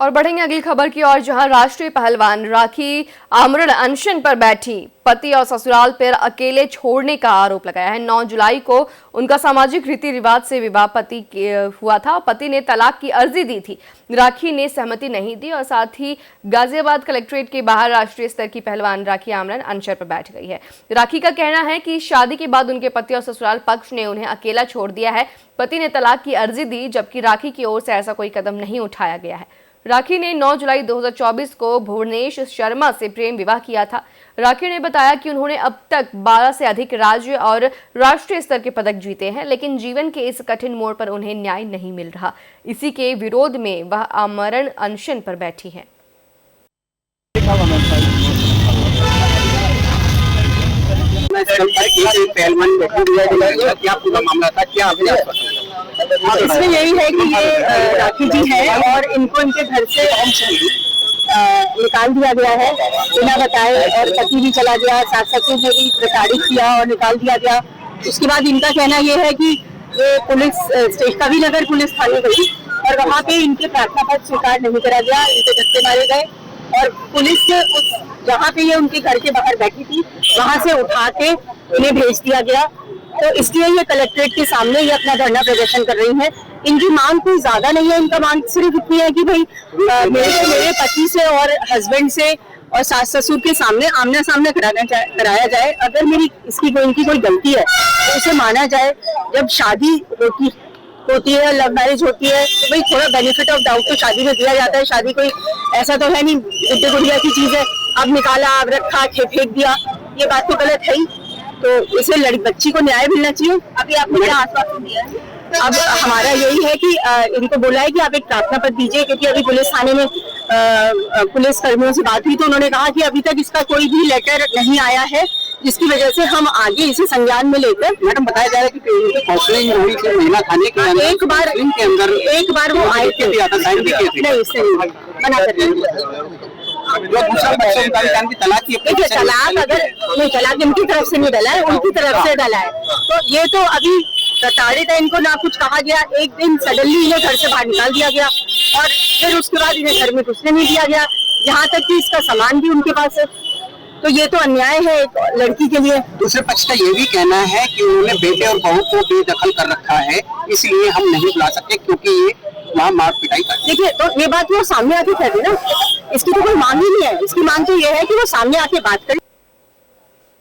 और बढ़ेंगे अगली खबर की ओर, जहां राष्ट्रीय पहलवान राखी आमरण अनशन पर बैठी पति और ससुराल पर अकेले छोड़ने का आरोप लगाया है। 9 जुलाई को उनका सामाजिक रीति रिवाज से विवाह हुआ था। पति ने तलाक की अर्जी दी थी, राखी ने सहमति नहीं दी और साथ ही गाजियाबाद कलेक्ट्रेट के बाहर राष्ट्रीय स्तर की पहलवान राखी आमरण अनशन पर बैठ गई है। राखी का कहना है कि शादी के बाद उनके पति और ससुराल पक्ष ने उन्हें अकेला छोड़ दिया है। पति ने तलाक की अर्जी दी, जबकि राखी की ओर से ऐसा कोई कदम नहीं उठाया गया है। राखी ने 9 जुलाई 2024 को भुवनेश शर्मा से प्रेम विवाह किया था। राखी ने बताया कि उन्होंने अब तक 12 से अधिक राज्य और राष्ट्रीय स्तर के पदक जीते हैं, लेकिन जीवन के इस कठिन मोड़ पर उन्हें न्याय नहीं मिल रहा। इसी के विरोध में वह आमरण अनशन पर बैठी हैं। क्या पूरा मामला था, क्या इसमें यही है कि ये राखी जी है और इनको इनके घर से निकाल दिया गया है बिना बताए, और पति भी चला गया, सास ससुर ने भी प्रताड़ित किया और निकाल दिया गया। उसके बाद इनका कहना ये है कि ये पुलिस स्टेशन कविनगर पुलिस थाने गई और वहाँ पे इनके प्रार्थना पत्र स्वीकार नहीं करा गया, इनके धक्के मारे गए और पुलिस ने उस जहाँ पे ये उनके घर के बाहर बैठी थी वहाँ से उठा के इन्हें भेज दिया गया। तो इसलिए ये कलेक्ट्रेट के सामने ये अपना धरना प्रदर्शन कर रही हैं। इनकी मांग कोई ज्यादा नहीं है, इनका मांग सिर्फ इतनी है कि भाई मेरे पति से और हस्बैंड से और सास ससुर के सामने आमना सामना कराया जाए। अगर इनकी कोई गलती है तो उसे माना जाए। जब शादी होती है, लव मैरिज होती है, तो भाई थोड़ा बेनिफिट ऑफ डाउट तो शादी में दिया जाता है। शादी कोई ऐसा तो है नहीं गुड्डे गुड़िया की चीज है, अब निकाला, अब रखा, फेंक दिया, ये बात तो गलत है ही। तो इसे बच्ची को न्याय मिलना चाहिए। अभी आपने क्या आश्वासन दिया है? अब हमारा यही है कि इनको बोला है कि आप एक प्रार्थना पत्र दीजिए, क्योंकि अभी पुलिस थाने में पुलिस कर्मियों से बात हुई तो उन्होंने कहा कि अभी तक इसका कोई भी लेटर नहीं आया है, जिसकी वजह से हम आगे इसे संज्ञान में लेकर। मैडम बताया जा रहा है कि काउंसलिंग हुई थी महिला थाने के अंदर, एक बार वो आए थे, नहीं इससे मना कर तलाक इनकी तरफ से नहीं डला है, उनकी तरफ से डला है। तो ये तो अभी प्रताड़ित है, इनको ना कुछ कहा गया, एक दिन सडनली इन्हें घर से बाहर निकाल दिया गया और फिर उसके बाद इन्हें घर में घुसने नहीं दिया गया, यहाँ तक कि इसका सामान भी उनके पास है। तो ये तो अन्याय है एक लड़की के लिए। दूसरे पक्ष का ये भी कहना है कि उन्होंने बेटे और बहू को बेदखल कर रखा है, इसलिए हम नहीं बुला सकते क्योंकि ये वहाँ मार पिटाई कर। देखिए, तो ये बात वो सामने आके कह दी ना, इसकी तो कोई मांग ही नहीं है। इसकी मांग तो ये है कि वो सामने आके बात करे।